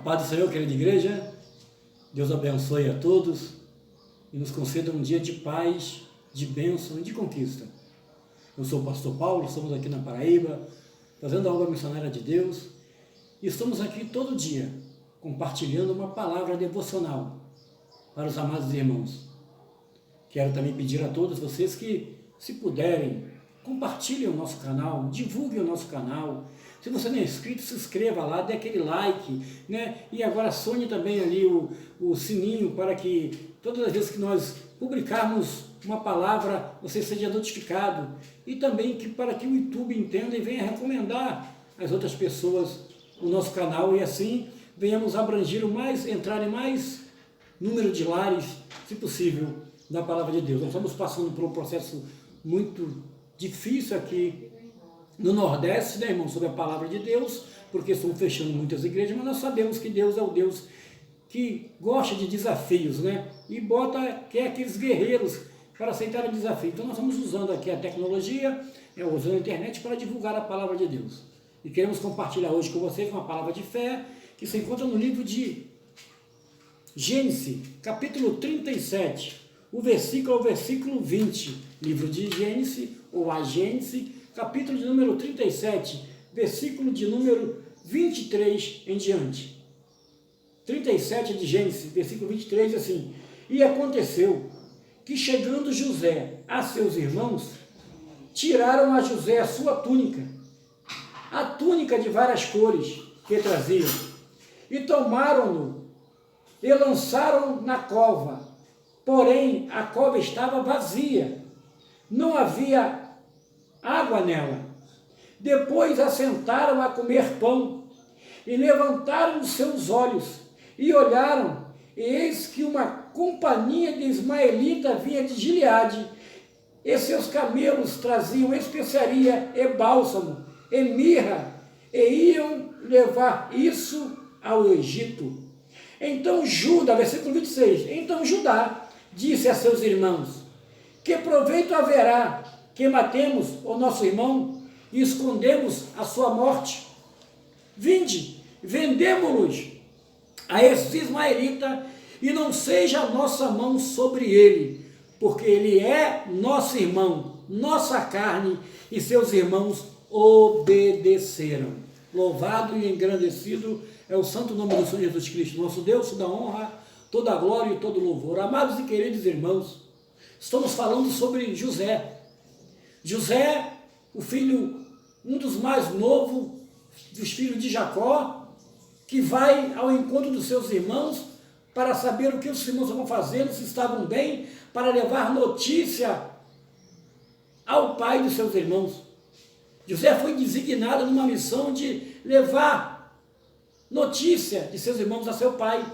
paz do Senhor, querida igreja, Deus abençoe a todos e nos conceda um dia de paz, de bênção e de conquista. Eu sou o pastor Paulo, estamos aqui na Paraíba, fazendo a obra missionária de Deus e estamos aqui todo dia compartilhando uma palavra devocional para os amados irmãos. Quero também pedir a todos vocês que, se puderem, compartilhem o nosso canal, divulguem o nosso canal. Se você não é inscrito, se inscreva lá, dê aquele like, né? E agora acione também ali o sininho para que todas as vezes que nós publicarmos uma palavra, você seja notificado. E também para que o YouTube entenda e venha recomendar às outras pessoas o nosso canal e assim venhamos abranger entrar em mais número de lares, se possível, da palavra de Deus. Nós estamos passando por um processo muito difícil aqui no Nordeste, né, irmão, sobre a palavra de Deus, porque estão fechando muitas igrejas, mas nós sabemos que Deus é o Deus que gosta de desafios, né, e quer aqueles guerreiros para aceitar o desafio. Então nós estamos usando aqui a tecnologia, usando a internet para divulgar a palavra de Deus. E queremos compartilhar hoje com vocês uma palavra de fé que se encontra no livro de Gênesis, capítulo 37, o versículo 20, livro de Gênesis, ou a Gênesis, capítulo de número 37, versículo de número 23 em diante. 37 de Gênesis, versículo 23, assim: E aconteceu que, chegando José a seus irmãos, tiraram a José a sua túnica, a túnica de várias cores que traziam, e tomaram-no e lançaram na cova. Porém, a cova estava vazia, não havia água nela. Depois assentaram a comer pão, e levantaram os seus olhos, e olharam, e eis que uma companhia de ismaelita vinha de Gileade, e seus camelos traziam especiaria e bálsamo, e mirra, e iam levar isso ao Egito. Então Judá, versículo 26, então Judá disse a seus irmãos: Que proveito haverá que matemos o nosso irmão e escondemos a sua morte? Vinde, vendemo-los a esses ismaelitas, e não seja a nossa mão sobre ele, porque ele é nosso irmão, nossa carne, e seus irmãos obedeceram. Louvado e engrandecido é o santo nome do Senhor Jesus Cristo, nosso Deus, toda honra, toda glória e todo louvor. Amados e queridos irmãos, estamos falando sobre José. José, o filho, um dos mais novos dos filhos de Jacó, que vai ao encontro dos seus irmãos para saber o que os irmãos estavam fazendo, se estavam bem, para levar notícia ao pai dos seus irmãos. José foi designado numa missão de levar notícia de seus irmãos a seu pai.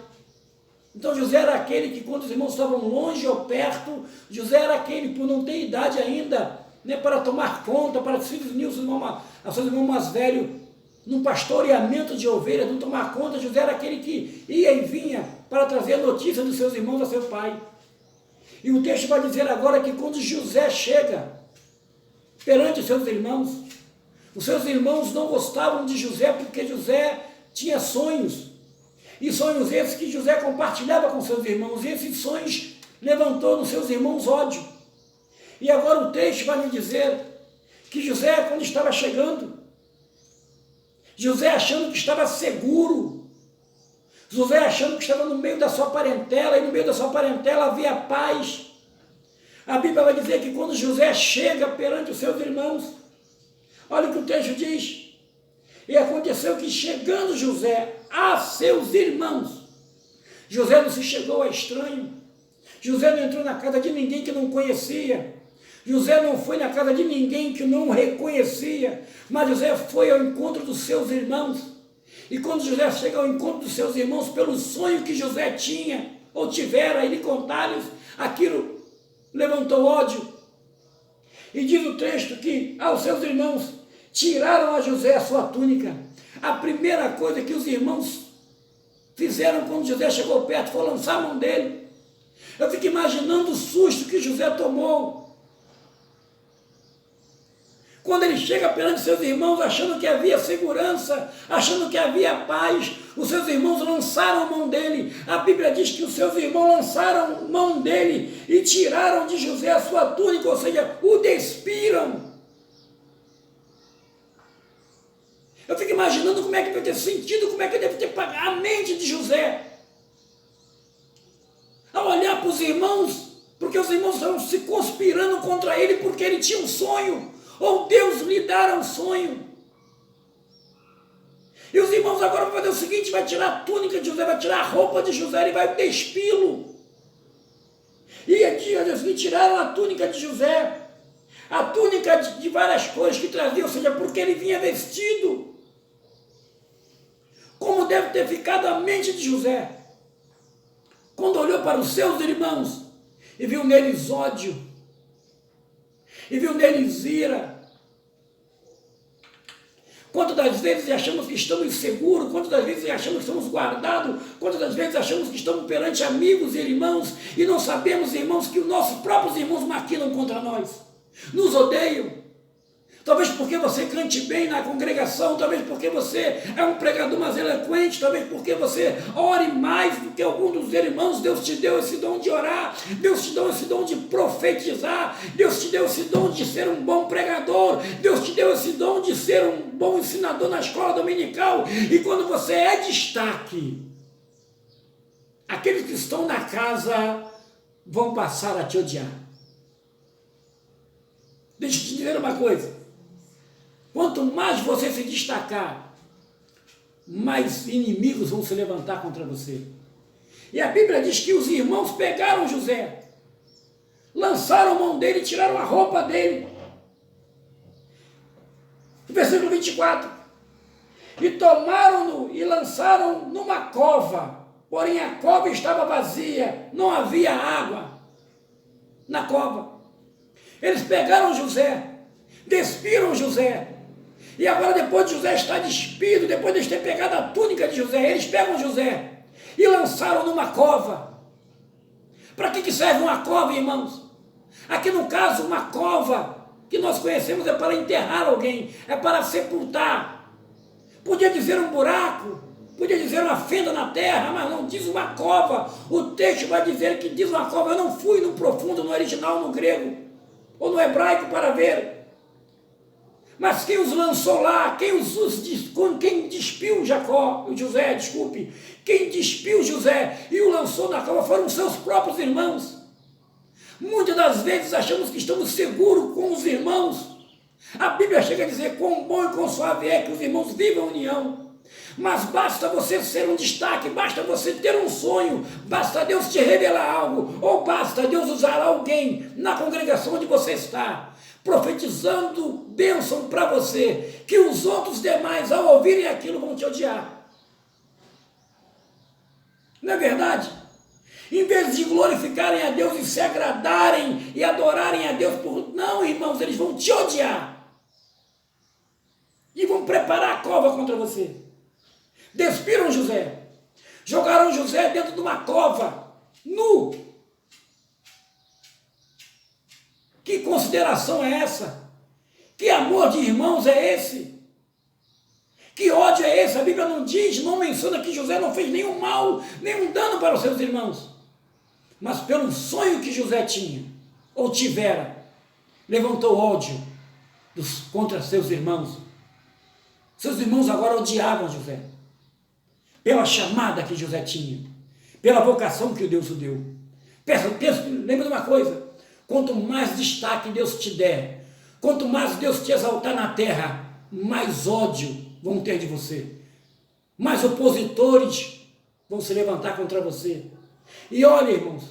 Então José era aquele que, quando os irmãos estavam longe ou perto, José era aquele, por não ter idade ainda, né, para tomar conta, para se unir a seus irmãos mais velhos, num pastoreamento de ovelhas, não tomar conta. José era aquele que ia e vinha para trazer notícia dos seus irmãos a seu pai. E o texto vai dizer agora que quando José chega perante os seus irmãos não gostavam de José, porque José tinha sonhos, e sonhos esses que José compartilhava com seus irmãos, e esses sonhos levantou nos seus irmãos ódio. E agora o texto vai me dizer que José, quando estava chegando, José achando que estava seguro, José achando que estava no meio da sua parentela, e no meio da sua parentela havia paz. A Bíblia vai dizer que quando José chega perante os seus irmãos, olha o que o texto diz: E aconteceu que, chegando José a seus irmãos, José não se chegou a estranho, José não entrou na casa de ninguém que não conhecia, José não foi na casa de ninguém que não reconhecia, mas José foi ao encontro dos seus irmãos. E quando José chega ao encontro dos seus irmãos, pelo sonho que José tinha, ou tivera, ele contar-lhes, aquilo levantou ódio. E diz o texto que aos seus irmãos tiraram a José a sua túnica. A primeira coisa que os irmãos fizeram quando José chegou perto foi lançar a mão dele. Eu fico imaginando o susto que José tomou Quando ele chega perante seus irmãos, achando que havia segurança, achando que havia paz, os seus irmãos lançaram mão dele. A Bíblia diz que os seus irmãos lançaram mão dele e tiraram de José a sua túnica, ou seja, o despiram. Eu fico imaginando como é que deve ter sentido, como é que deve ter pagado a mente de José. Ao olhar para os irmãos, porque os irmãos estavam se conspirando contra ele, porque ele tinha um sonho, ou Deus lhe dara um sonho. E os irmãos agora vão fazer o seguinte, vai tirar a túnica de José, vai tirar a roupa de José, ele vai despí-lo. E aqui, eles tiraram a túnica de José, a túnica de várias cores que trazia, ou seja, porque ele vinha vestido. Como deve ter ficado a mente de José, quando olhou para os seus irmãos e viu neles ódio, e viu neles ira. Quantas das vezes achamos que estamos seguros, quantas das vezes achamos que estamos guardados, quantas das vezes achamos que estamos perante amigos e irmãos, e não sabemos, irmãos, que os nossos próprios irmãos maquinam contra nós, nos odeiam. Talvez porque você cante bem na congregação, talvez porque você é um pregador mais eloquente, talvez porque você ore mais do que algum dos irmãos. Deus te deu esse dom de orar, Deus te deu esse dom de profetizar, Deus te deu esse dom de ser um bom pregador, Deus te deu esse dom de ser um bom ensinador na escola dominical. E quando você é destaque, aqueles que estão na casa vão passar a te odiar. Deixa eu te dizer uma coisa. Quanto mais você se destacar, mais inimigos vão se levantar contra você. E a Bíblia diz que os irmãos pegaram José, lançaram a mão dele e tiraram a roupa dele. Versículo 24. E tomaram-no e lançaram numa cova, porém a cova estava vazia, não havia água na cova. Eles pegaram José, despiram José, e agora depois de José estar despido, depois de eles terem pegado a túnica de José, eles pegam José e lançaram numa cova. Para que serve uma cova, irmãos? Aqui no caso, uma cova que nós conhecemos é para enterrar alguém, é para sepultar. Podia dizer um buraco, podia dizer uma fenda na terra, mas não diz uma cova. O texto vai dizer que diz uma cova. Eu não fui no profundo, no original, no grego ou no hebraico para ver. Mas quem os lançou lá, quem despiu José, desculpe, quem despiu José e o lançou na cova foram seus próprios irmãos. Muitas das vezes achamos que estamos seguros com os irmãos. A Bíblia chega a dizer quão bom e quão suave é que os irmãos vivam em união. Mas basta você ser um destaque, basta você ter um sonho, basta Deus te revelar algo, ou basta Deus usar alguém na congregação onde você está, profetizando bênção para você, que os outros demais, ao ouvirem aquilo, vão te odiar. Não é verdade? Em vez de glorificarem a Deus e se agradarem e adorarem a Deus, não, irmãos, eles vão te odiar. E vão preparar a cova contra você. Despiram José, jogaram José dentro de uma cova, nu. Que consideração é essa? Que amor de irmãos é esse? Que ódio é esse? A Bíblia não diz, não menciona que José não fez nenhum mal, nenhum dano para os seus irmãos. Mas pelo sonho que José tinha, ou tivera, levantou ódio contra seus irmãos. Seus irmãos agora odiavam José, pela chamada que José tinha, pela vocação que Deus o deu. Lembra de uma coisa, quanto mais destaque Deus te der, quanto mais Deus te exaltar na terra, mais ódio vão ter de você, mais opositores vão se levantar contra você. E olha, irmãos,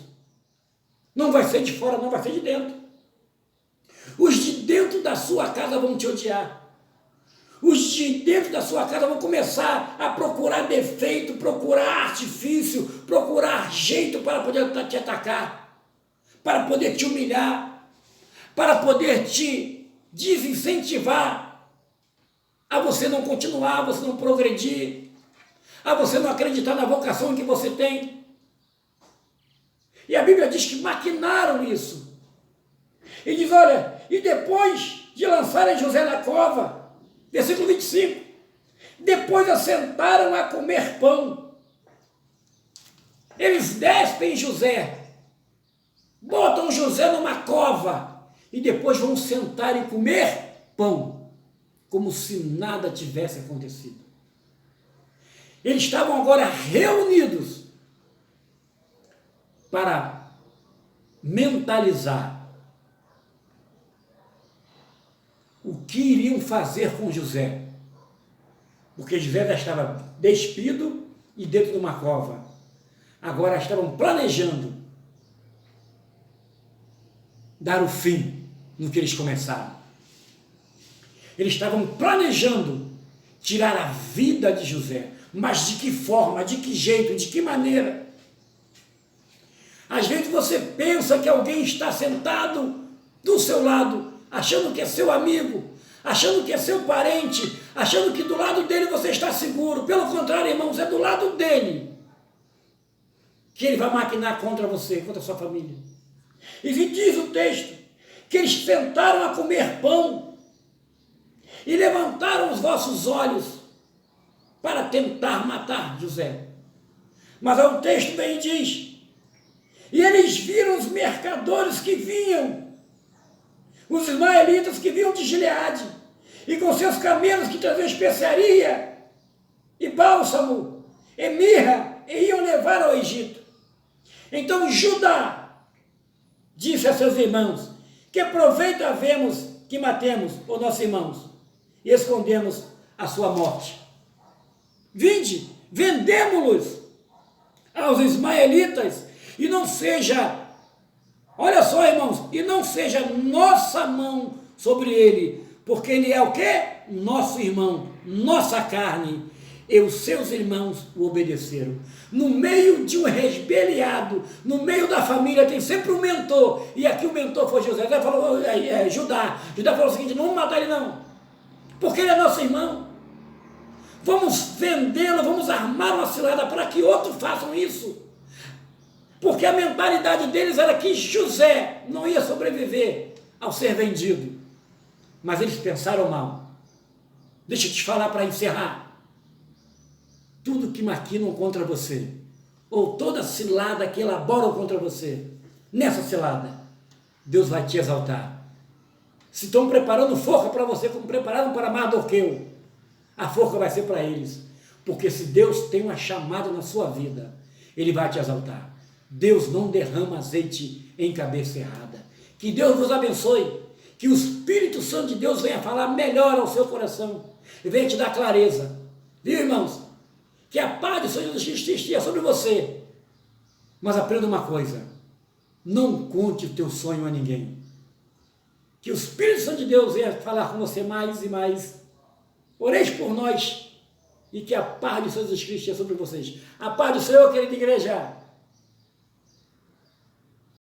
não vai ser de fora, não vai ser de dentro. Os de dentro da sua casa vão te odiar. Os de dentro da sua casa vão começar a procurar defeito, procurar artifício, procurar jeito para poder te atacar, para poder te humilhar, para poder te desincentivar a você não continuar, a você não progredir, a você não acreditar na vocação que você tem. E a Bíblia diz que maquinaram isso. E diz, olha, e depois de lançarem José na cova. Versículo 25. Depois assentaram a comer pão. Eles despem José, botam José numa cova e depois vão sentar e comer pão, como se nada tivesse acontecido. Eles estavam agora reunidos para mentalizar o que iriam fazer com José, porque José já estava despido e dentro de uma cova. Agora estavam planejando dar o fim no que eles começaram. Eles estavam planejando tirar a vida de José, mas de que forma, de que jeito, de que maneira? Às vezes você pensa que alguém está sentado do seu lado, achando que é seu amigo, achando que é seu parente, achando que do lado dele você está seguro. Pelo contrário, irmãos, é do lado dele que ele vai maquinar contra você, contra a sua família. E diz o texto que eles sentaram a comer pão e levantaram os vossos olhos para tentar matar José. Mas o texto bem diz, e eles viram os mercadores que vinham, os ismaelitas que vinham de Gileade, e com seus camelos que traziam especiaria e bálsamo e mirra, e iam levar ao Egito. Então Judá disse a seus irmãos, que proveito havemos que matemos os nossos irmãos e escondemos a sua morte? Vinde, vendemo-los aos ismaelitas, e não seja, olha só, irmãos, e não seja nossa mão sobre ele, porque ele é o quê? Nosso irmão, nossa carne. E os seus irmãos o obedeceram. No meio de um rebeliado, no meio da família tem sempre um mentor, e aqui o mentor foi José. José falou, Judá falou o seguinte, não vamos matar ele não, porque ele é nosso irmão. Vamos vendê-lo, vamos armar uma cilada para que outros façam isso. Porque a mentalidade deles era que José não ia sobreviver ao ser vendido. Mas eles pensaram mal. Deixa eu te falar para encerrar. Tudo que maquinam contra você, ou toda cilada que elaboram contra você, nessa cilada, Deus vai te exaltar. Se estão preparando forca para você, como prepararam para Mardoqueu, a forca vai ser para eles. Porque se Deus tem uma chamada na sua vida, Ele vai te exaltar. Deus não derrama azeite em cabeça errada. Que Deus vos abençoe. Que o Espírito Santo de Deus venha falar melhor ao seu coração. E venha te dar clareza. Viu, irmãos? Que a paz do Senhor Jesus Cristo esteja sobre você. Mas aprenda uma coisa. Não conte o teu sonho a ninguém. Que o Espírito Santo de Deus venha falar com você mais e mais. Oreis por nós. E que a paz do Senhor Jesus Cristo esteja sobre vocês. A paz do Senhor, querida igreja.